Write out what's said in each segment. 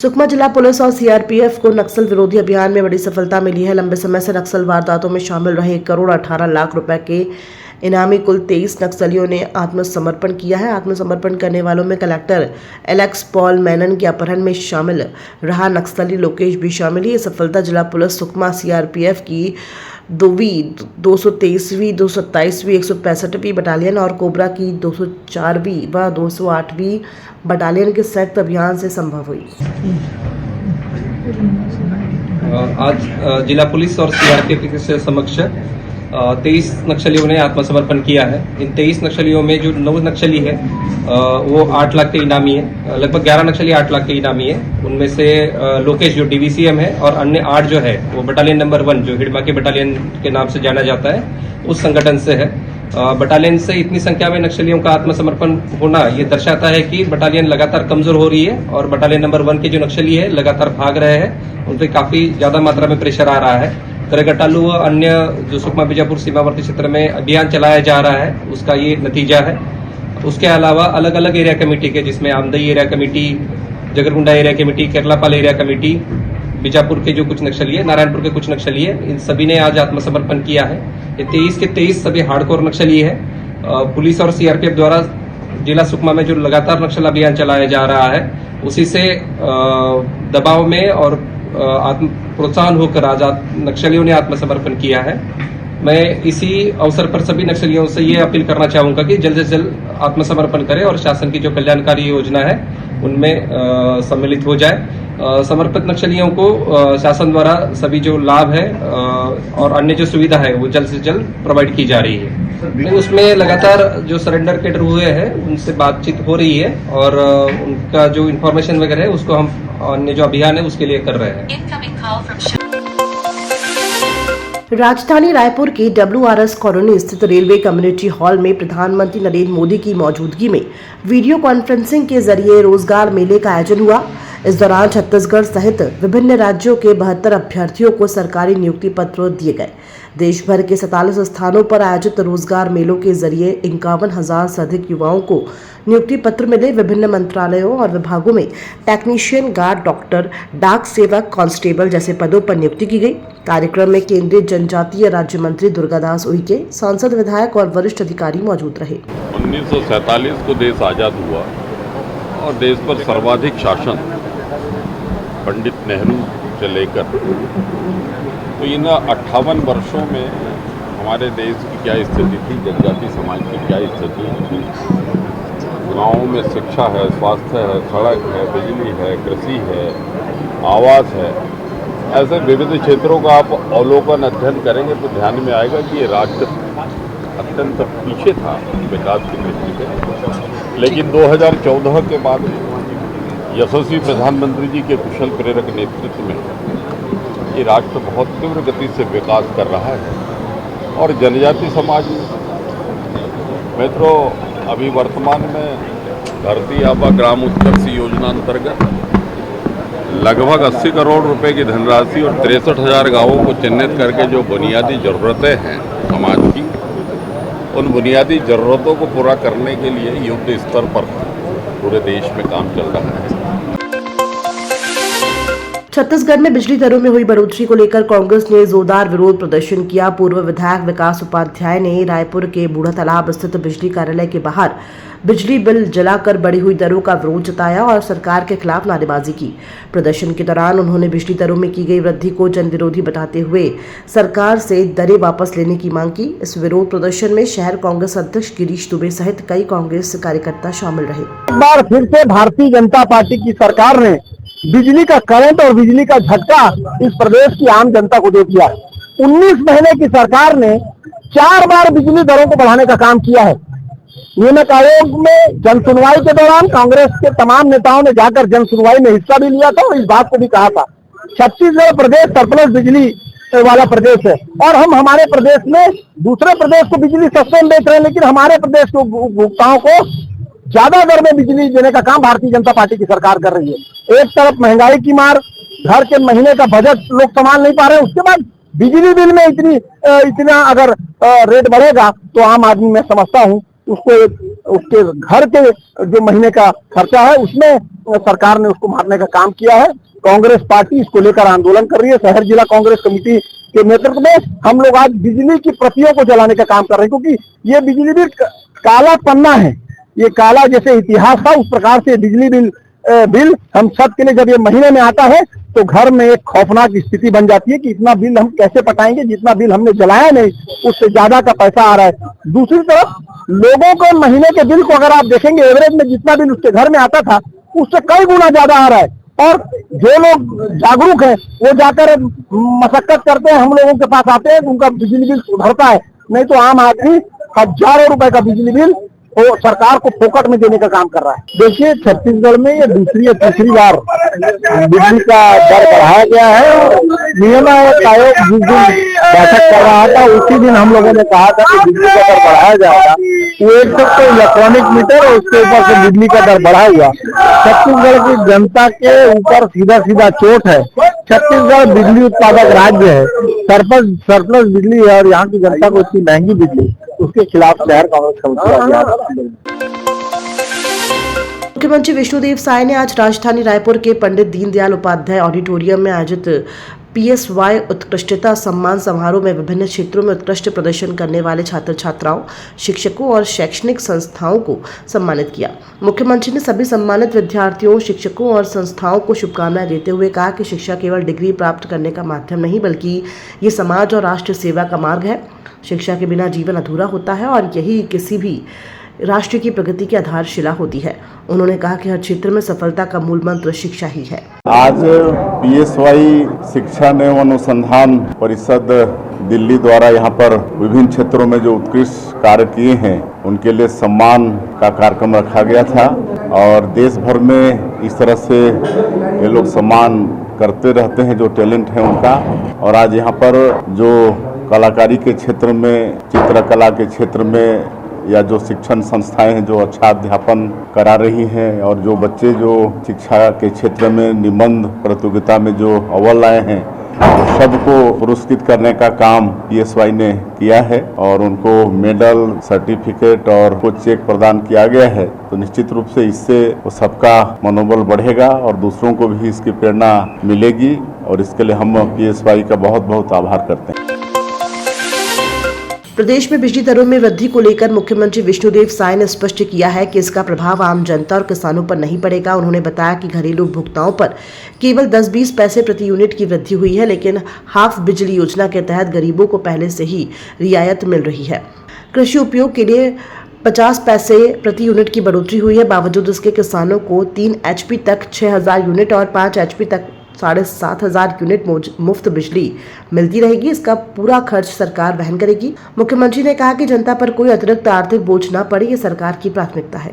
सुकमा जिला पुलिस और सीआरपीएफ को नक्सल विरोधी अभियान में बड़ी सफलता मिली है। लंबे समय से नक्सल वारदातों में शामिल रहे 1 करोड़ 18 लाख रुपए के इनामी कुल 23 नक्सलियों ने आत्मसमर्पण किया है। आत्मसमर्पण करने वालों में कलेक्टर एलेक्स पॉल मैनन के अपहरण में शामिल रहा नक्सली लोकेश भी शामिल है। ये सफलता जिला पुलिस सुकमा सीआरपीएफ की 223वीं 227वीं 165वीं बटालियन और कोबरा की 204वीं व 208वीं बटालियन के संयुक्त अभियान से संभव हुई। आज जिला पुलिस और सीआरपीएफ के समक्ष 23 नक्सलियों ने आत्मसमर्पण किया है। इन 23 नक्सलियों में जो 9 नक्सली है वो 8 लाख के इनामी है। लगभग 11 नक्सली 8 लाख के इनामी है। उनमें से लोकेश जो डीवीसीएम है और अन्य 8 जो है वो बटालियन नंबर 1 जो हिडमा के बटालियन के नाम से जाना जाता है उस संगठन से है। बटालियन से इतनी संख्या में नक्सलियों का आत्मसमर्पण होना ये दर्शाता है कि बटालियन लगातार कमजोर हो रही है और बटालियन नंबर 1 के जो नक्सली है लगातार भाग रहे हैं। उन पर काफी ज्यादा मात्रा में प्रेशर आ रहा है। करगटालू व अन्य जो सुकमा बीजापुर सीमावर्ती क्षेत्र में अभियान चलाया जा रहा है उसका ये नतीजा है। उसके अलावा अलग अलग एरिया कमेटी के जिसमें Amdai area committee, Jagargunda area committee, Keralapal area committee, Bijapur के जो कुछ नक्सली है, नारायणपुर के कुछ नक्सली है, इन सभी ने आज आत्मसमर्पण किया है। ये 23 के 23 सभी हार्डकोर नक्सली है। पुलिस और सीआरपीएफ द्वारा जिला सुकमा में जो लगातार नक्सल अभियान चलाया जा रहा है उसी से दबाव में और प्रोत्साहन होकर आज नक्सलियों ने आत्मसमर्पण किया है। मैं इसी अवसर पर सभी नक्सलियों से ये अपील करना चाहूंगा कि जल्द से जल्द आत्मसमर्पण करें और शासन की जो कल्याणकारी योजना है उनमें सम्मिलित हो जाए। समर्पित नक्सलियों को शासन द्वारा सभी जो लाभ है और अन्य जो सुविधा है वो जल्द से जल्द प्रोवाइड की जा रही है। उसमें लगातार जो सरेंडर कैडर हुए हैं उनसे बातचीत हो रही है और उनका जो इन्फॉर्मेशन वगैरह है उसको हम अन्य जो अभियान है उसके लिए कर रहे हैं। राजधानी रायपुर के WRS कॉलोनी स्थित रेलवे कम्युनिटी हॉल में प्रधानमंत्री नरेंद्र मोदी की मौजूदगी में वीडियो कॉन्फ्रेंसिंग के जरिए रोजगार मेले का आयोजन हुआ। इस दौरान छत्तीसगढ़ सहित विभिन्न राज्यों के 72 अभ्यर्थियों को सरकारी नियुक्ति पत्र दिए गए। देश भर के 47 स्थानों पर आयोजित रोजगार मेलों के जरिए 51,000 से अधिक युवाओं को नियुक्ति पत्र मिले। विभिन्न मंत्रालयों और विभागों में टेक्नीशियन, गार्ड, डॉक्टर, डाक सेवक, कांस्टेबल जैसे पदों पर नियुक्ति की गई। कार्यक्रम में केंद्रीय जनजातीय राज्य मंत्री दुर्गादास उइके, सांसद, विधायक और वरिष्ठ अधिकारी मौजूद रहे। 1947 को देश आजाद हुआ और देश पर सर्वाधिक शासन पंडित नेहरू से लेकर तो इन 58 वर्षों में हमारे देश की क्या स्थिति थी, जनजाति समाज की क्या स्थिति थी। गाँवों में शिक्षा है, स्वास्थ्य है, सड़क है, बिजली है, कृषि है, आवास है, ऐसे विविध क्षेत्रों का आप अवलोकन अध्ययन करेंगे तो ध्यान में आएगा कि ये राज्य अत्यंत पीछे था विकास की दृष्टि से। लेकिन 2014 के बाद यशस्वी प्रधानमंत्री जी के कुशल प्रेरक नेतृत्व में ये राष्ट्र बहुत तीव्र गति से विकास कर रहा है। और जनजाति समाज मित्रों, अभी वर्तमान में धरती आबा ग्राम उत्कर्ष योजना अंतर्गत लगभग 80 करोड़ रुपए की धनराशि और 63,000 गाँवों को चिन्हित करके जो बुनियादी ज़रूरतें हैं समाज की, उन बुनियादी ज़रूरतों को पूरा करने के लिए युद्ध स्तर पर पूरे देश में काम चल रहा है। छत्तीसगढ़ में बिजली दरों में हुई बढ़ोतरी को लेकर कांग्रेस ने जोरदार विरोध प्रदर्शन किया। पूर्व विधायक विकास उपाध्याय ने रायपुर के बूढ़ा तालाब स्थित बिजली कार्यालय के बाहर बिजली बिल जलाकर बढ़ी हुई दरों का विरोध जताया और सरकार के खिलाफ नारेबाजी की। प्रदर्शन के दौरान उन्होंने बिजली दरों में की गई वृद्धि को जन विरोधी बताते हुए सरकार से दरें वापस लेने की मांग की। इस विरोध प्रदर्शन में शहर कांग्रेस अध्यक्ष गिरीश दुबे सहित कई कांग्रेस कार्यकर्ता शामिल रहे। एक बार फिर से भारतीय जनता पार्टी की सरकार ने बिजली का करंट और बिजली का झटका इस प्रदेश की आम जनता को दे दिया है। 19 महीने की सरकार ने 4 बार बिजली दरों को बढ़ाने का काम किया है। नियामक आयोग में जन सुनवाई के दौरान कांग्रेस के तमाम नेताओं ने जाकर जन सुनवाई में हिस्सा भी लिया था और इस बात को भी कहा था छत्तीसगढ़ प्रदेश सरप्लस बिजली वाला प्रदेश है और हम हमारे प्रदेश में दूसरे प्रदेश को बिजली सस्ते में बेच रहे हैं, लेकिन हमारे प्रदेश के उपभोक्ताओं को ज्यादा दर में बिजली देने का काम भारतीय जनता पार्टी की सरकार कर रही है। एक तरफ महंगाई की मार, घर के महीने का बजट लोग संभाल नहीं पा रहे हैं, उसके बाद बिजली बिल में इतना अगर रेट बढ़ेगा तो आम आदमी मैं समझता हूँ उसको उसके घर के जो महीने का खर्चा है उसमें सरकार ने उसको मारने का काम किया है। कांग्रेस पार्टी इसको लेकर आंदोलन कर रही है। शहर जिला कांग्रेस कमेटी के नेतृत्व में हम लोग आज बिजली की प्रतियों को जलाने का काम कर रहे हैं, क्योंकि ये बिजली बिल काला पन्ना है। ये काला जैसे इतिहास था उस प्रकार से बिजली बिल हम सब के लिए जब ये महीने में आता है तो घर में एक खौफनाक स्थिति बन जाती है कि इतना बिल हम कैसे पटाएंगे, जितना बिल हमने जलाया नहीं उससे ज्यादा का पैसा आ रहा है। दूसरी तरफ लोगों को महीने के बिल को अगर आप देखेंगे एवरेज में जितना बिल उसके घर में आता था उससे कई गुना ज्यादा आ रहा है। और जो लोग जागरूक हैं वो जाकर मशक्कत करते हैं, हम लोगों के पास आते हैं, उनका बिजली बिल सुधरता है। नहीं तो आम आदमी हजारों रुपए का बिजली बिल वो सरकार को फोकट में देने का काम कर रहा है। देखिए छत्तीसगढ़ में ये दूसरी या तीसरी बार बिजली का दर बढ़ाया गया है और नियम आयोग जिस दिन बैठक कर रहा था उसी दिन हम लोगों ने कहा था कि बिजली का दर बढ़ाया जाएगा। वो एक तो इलेक्ट्रॉनिक मीटर और उसके ऊपर से बिजली का दर बढ़ा हुआ। छत्तीसगढ़ की जनता के ऊपर सीधा सीधा चोट है। छत्तीसगढ़ बिजली उत्पादक राज्य है, सरप्लस बिजली है और यहाँ की जनता को इतनी महंगी बिजली, उसके खिलाफ शहर कांग्रेस कमेटी। मुख्यमंत्री विष्णुदेव साय ने आज राजधानी रायपुर के पंडित दीनदयाल उपाध्याय ऑडिटोरियम में आयोजित PSY उत्कृष्टता सम्मान समारोह में विभिन्न क्षेत्रों में उत्कृष्ट प्रदर्शन करने वाले छात्र छात्राओं, शिक्षकों और शैक्षणिक संस्थाओं को सम्मानित किया। मुख्यमंत्री ने सभी सम्मानित विद्यार्थियों, शिक्षकों और संस्थाओं को शुभकामनाएं देते हुए कहा कि शिक्षा केवल डिग्री प्राप्त करने का माध्यम नहीं बल्कि ये समाज और राष्ट्र सेवा का मार्ग है। शिक्षा के बिना जीवन अधूरा होता है और यही किसी भी राष्ट्र की प्रगति की आधारशिला होती है। उन्होंने कहा कि हर क्षेत्र में सफलता का मूल मंत्र शिक्षा ही है। आज PSY शिक्षा एवं अनुसंधान परिषद दिल्ली द्वारा यहाँ पर विभिन्न क्षेत्रों में जो उत्कृष्ट कार्य किए हैं उनके लिए सम्मान का कार्यक्रम रखा गया था और देश भर में इस तरह से ये लोग सम्मान करते रहते हैं जो टैलेंट है उनका। और आज यहाँ पर जो कलाकारी के क्षेत्र में, चित्रकला के क्षेत्र में या जो शिक्षण संस्थाएं हैं जो अच्छा अध्यापन करा रही हैं और जो बच्चे जो शिक्षा के क्षेत्र में निबंध प्रतियोगिता में जो अव्वल आए हैं तो सबको पुरस्कृत करने का काम PSY ने किया है और उनको मेडल, सर्टिफिकेट और कुछ चेक प्रदान किया गया है। तो निश्चित रूप से इससे वो सबका मनोबल बढ़ेगा और दूसरों को भी इसकी प्रेरणा मिलेगी और इसके लिए हम PSY का बहुत बहुत आभार करते हैं। प्रदेश में बिजली दरों में वृद्धि को लेकर मुख्यमंत्री विष्णुदेव साय ने स्पष्ट किया है कि इसका प्रभाव आम जनता और किसानों पर नहीं पड़ेगा। उन्होंने बताया कि घरेलू उपभोक्ताओं पर केवल 10-20 पैसे प्रति यूनिट की वृद्धि हुई है, लेकिन हाफ बिजली योजना के तहत गरीबों को पहले से ही रियायत मिल रही है। कृषि उपयोग के लिए 50 पैसे प्रति यूनिट की बढ़ोतरी हुई है। बावजूद इसके किसानों को 3 HP तक 6000 यूनिट और 5 HP तक 7500 यूनिट मुफ्त बिजली मिलती रहेगी। इसका पूरा खर्च सरकार वहन करेगी। मुख्यमंत्री ने कहा कि जनता पर कोई अतिरिक्त आर्थिक बोझ न पड़े, ये सरकार की प्राथमिकता है।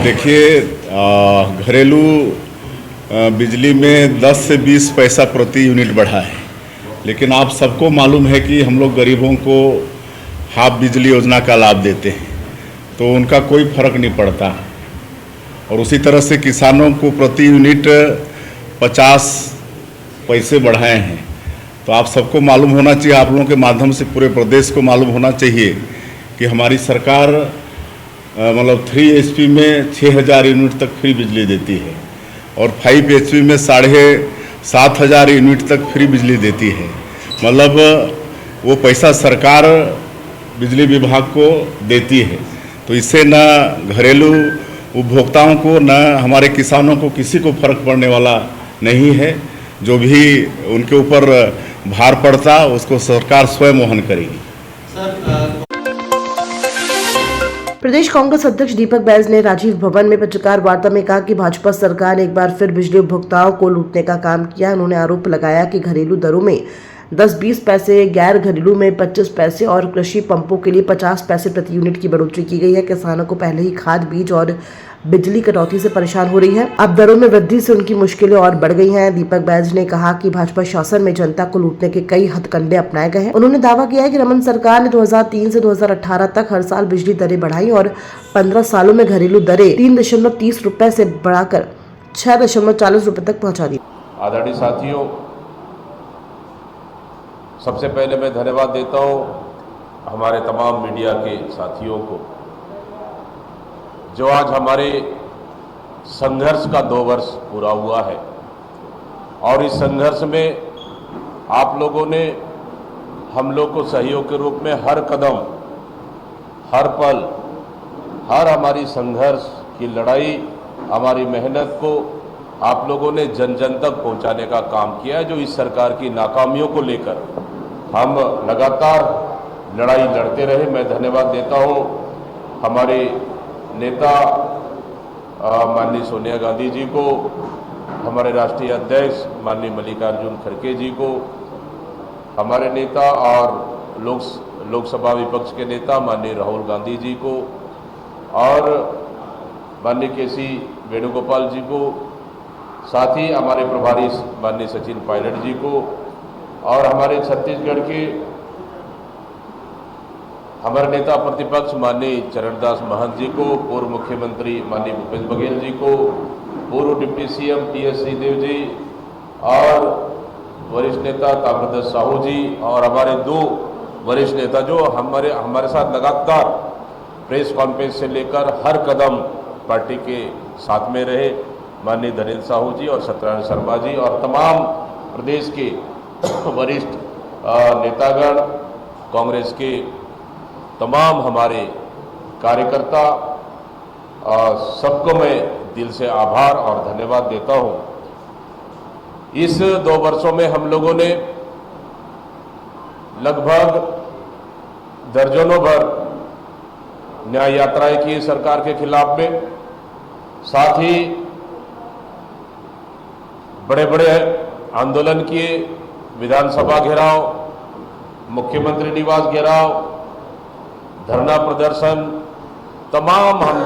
देखिए घरेलू बिजली में 10 से 20 पैसा प्रति यूनिट बढ़ा है, लेकिन आप सबको मालूम है कि हम लोग गरीबों को हाफ बिजली योजना का लाभ देते हैं तो उनका कोई फर्क नहीं पड़ता। और उसी तरह से किसानों को प्रति यूनिट 50 पैसे बढ़ाए हैं। तो आप सबको मालूम होना चाहिए, आप लोगों के माध्यम से पूरे प्रदेश को मालूम होना चाहिए कि हमारी सरकार मतलब 3 HP में 6000 यूनिट तक फ्री बिजली देती है और 5 HP में 7500 यूनिट तक फ्री बिजली देती है। मतलब वो पैसा सरकार बिजली विभाग को देती है। तो इससे न घरेलू उपभोक्ताओं को न हमारे किसानों को किसी को फर्क पड़ने वाला नहीं है। जो भी उनके ऊपर भार पड़ता उसको सरकार स्वयं वहन करेगी। प्रदेश कांग्रेस अध्यक्ष दीपक बैज ने राजीव भवन में पत्रकार वार्ता में कहा कि भाजपा सरकार ने एक बार फिर बिजली उपभोक्ताओं को लूटने का काम किया। उन्होंने आरोप लगाया कि घरेलू दरों में 10-20 पैसे, गैर घरेलू में 25 पैसे और कृषि पंपों के लिए 50 पैसे प्रति यूनिट की बढ़ोतरी की गई है। किसानों को पहले ही खाद, बीज और बिजली कटौती से परेशान हो रही है। अब दरों में वृद्धि से उनकी मुश्किलें और बढ़ गई हैं। दीपक बैज ने कहा कि भाजपा शासन में जनता को लूटने के कई हथकंडे अपनाए गए हैं। उन्होंने दावा किया है कि रमन सरकार ने 2003 से 2018 तक हर साल बिजली दरें बढ़ाई और 15 सालों में घरेलू दरें 3.30 रुपए से बढ़ाकर 6.40 रुपए तक पहुँचा दी। आदरणीय साथियों, सबसे पहले मैं धन्यवाद देता हूं हमारे तमाम मीडिया के साथियों को, जो आज हमारे संघर्ष का 2 वर्ष पूरा हुआ है और इस संघर्ष में आप लोगों ने हम लोग को सहयोग के रूप में हर कदम, हर पल, हर हमारी संघर्ष की लड़ाई, हमारी मेहनत को आप लोगों ने जन जन तक पहुंचाने का काम किया है। जो इस सरकार की नाकामियों को लेकर हम लगातार लड़ाई लड़ते रहे। मैं धन्यवाद देता हूं हमारे नेता माननीय सोनिया गांधी जी को, हमारे राष्ट्रीय अध्यक्ष माननीय मल्लिकार्जुन खड़गे जी को, हमारे नेता और लोकसभा विपक्ष के नेता माननीय राहुल गांधी जी को और माननीय के.सी. वेणुगोपाल जी को, साथ ही हमारे प्रभारी माननीय सचिन पायलट जी को और हमारे छत्तीसगढ़ के हमारे नेता प्रतिपक्ष माननीय चरणदास महंत जी को, पूर्व मुख्यमंत्री माननीय भूपेश बघेल जी को, पूर्व डिप्टी सीएम टी.एस. सिंहदेव जी और वरिष्ठ नेता ताम्रध्वज साहू जी और हमारे 2 वरिष्ठ नेता जो हमारे साथ लगातार प्रेस कॉन्फ्रेंस से लेकर हर कदम पार्टी के साथ में रहे, माननीय धनेन्द्र साहू जी और सत्यनारायण शर्मा जी और तमाम प्रदेश के वरिष्ठ नेतागण, कांग्रेस के तमाम हमारे कार्यकर्ता, सबको मैं दिल से आभार और धन्यवाद देता हूं। इस 2 वर्षों में हम लोगों ने लगभग दर्जनों भर न्याय यात्राएं की सरकार के खिलाफ में, साथ ही बड़े बड़े आंदोलन किए, विधानसभा घेराव, मुख्यमंत्री निवास घेराव, धरना प्रदर्शन, तमाम हम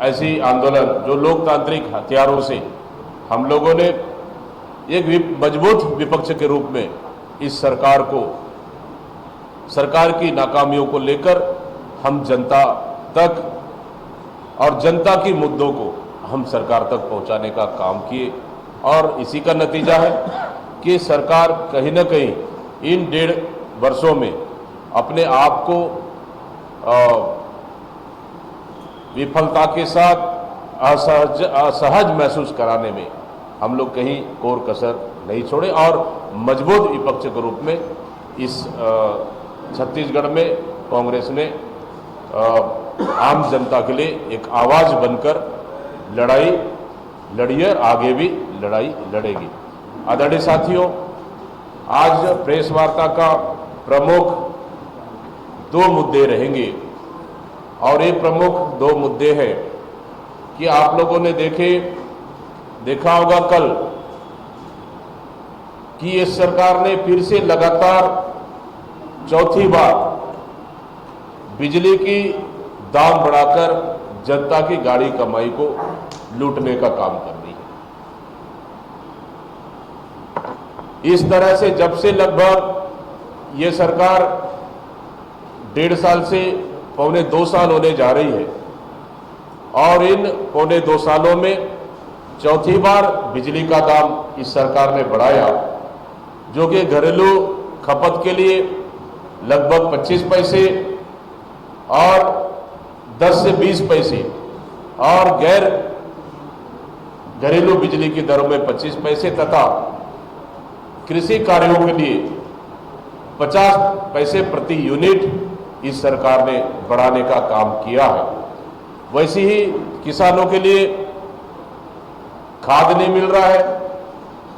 ऐसी आंदोलन जो लोकतांत्रिक हथियारों से हम लोगों ने एक मजबूत विपक्ष के रूप में इस सरकार को, सरकार की नाकामियों को लेकर हम जनता तक और जनता की मुद्दों को हम सरकार तक पहुंचाने का काम किए और इसी का नतीजा है कि सरकार कहीं न कहीं इन 1.5 वर्षों में अपने आप को विफलता के साथ असहज महसूस कराने में हम लोग कहीं कोर कसर नहीं छोड़े और मजबूत विपक्ष के रूप में इस छत्तीसगढ़ में कांग्रेस ने आम जनता के लिए एक आवाज बनकर लड़ाई लड़ी है, आगे भी लड़ाई लड़ेगी। आदरणीय साथियों, आज प्रेस वार्ता का प्रमुख 2 मुद्दे रहेंगे और ये प्रमुख 2 मुद्दे हैं कि आप लोगों ने देखा होगा कल कि इस सरकार ने फिर से लगातार चौथी बार बिजली की दाम बढ़ाकर जनता की गाड़ी कमाई को लूटने का काम कर रही है। इस तरह से जब से लगभग ये सरकार 1.5 साल से पौने 2 साल होने जा रही है और इन पौने 2 सालों में चौथी बार बिजली का दाम इस सरकार ने बढ़ाया, जो कि घरेलू खपत के लिए लगभग 25 पैसे और 10 से 20 पैसे और गैर घरेलू बिजली की दरों में 25 पैसे तथा कृषि कार्यों के लिए 50 पैसे प्रति यूनिट इस सरकार ने बढ़ाने का काम किया है। वैसे ही किसानों के लिए खाद नहीं मिल रहा है,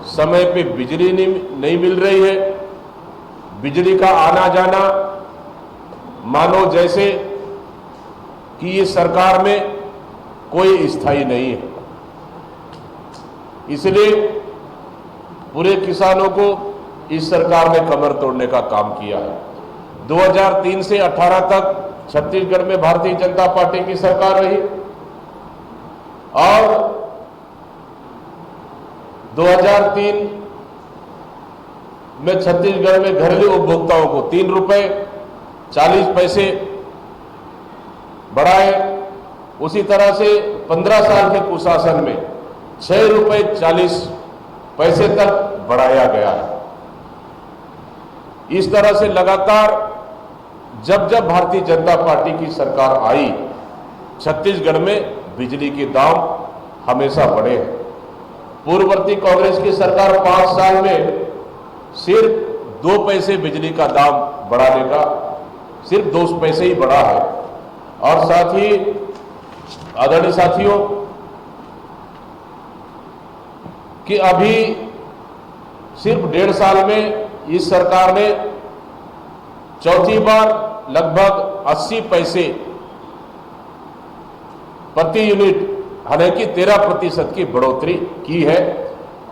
समय पे बिजली नहीं मिल रही है, बिजली का आना जाना मानो जैसे कि ये सरकार में कोई स्थायी नहीं है। इसलिए पूरे किसानों को इस सरकार ने कमर तोड़ने का काम किया है। 2003 से 18 तक छत्तीसगढ़ में भारतीय जनता पार्टी की सरकार रही और 2003 में छत्तीसगढ़ में घरेलू उपभोक्ताओं को 3 रुपए 40 पैसे बढ़ाए। उसी तरह से 15 साल के कुशासन में 6 रुपए 40 पैसे तक बढ़ाया गया है। इस तरह से लगातार जब जब भारतीय जनता पार्टी की सरकार आई, छत्तीसगढ़ में बिजली के दाम हमेशा बढ़े हैं। पूर्ववर्ती कांग्रेस की सरकार 5 साल में सिर्फ 2 पैसे बिजली का दाम बढ़ाने का, सिर्फ 2 पैसे ही बढ़ा है। और साथ ही आदरणीय साथियों कि अभी सिर्फ 1.5 साल में इस सरकार ने चौथी बार लगभग 80 पैसे प्रति यूनिट, हालांकि 13% की बढ़ोतरी की है।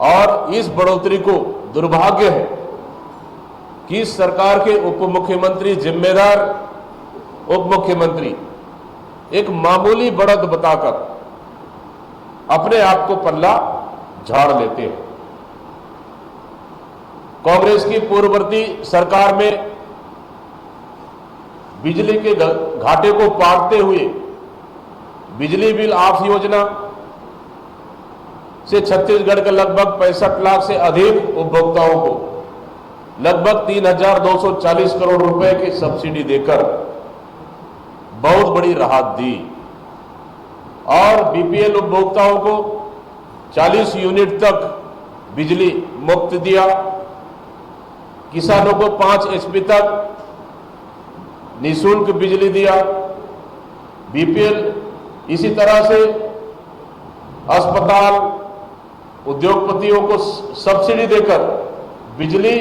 और इस बढ़ोतरी को दुर्भाग्य है कि इस सरकार के उप मुख्यमंत्री, जिम्मेदार उप मुख्यमंत्री एक मामूली बढ़त बताकर अपने आप को पल्ला झाड़ लेते हैं। कांग्रेस की पूर्ववर्ती सरकार में बिजली के घाटे को पाटते हुए बिजली बिल आफ योजना से छत्तीसगढ़ के लगभग 65 लाख से अधिक उपभोक्ताओं को लगभग 3,240 करोड़ रुपए की सब्सिडी देकर बहुत बड़ी राहत दी। और बीपीएल उपभोक्ताओं को 40 यूनिट तक बिजली मुफ्त दिया। किसानों को 5 HP तक निःशुल्क बिजली दिया। बीपीएल इसी तरह से अस्पताल, उद्योगपतियों को सब्सिडी देकर बिजली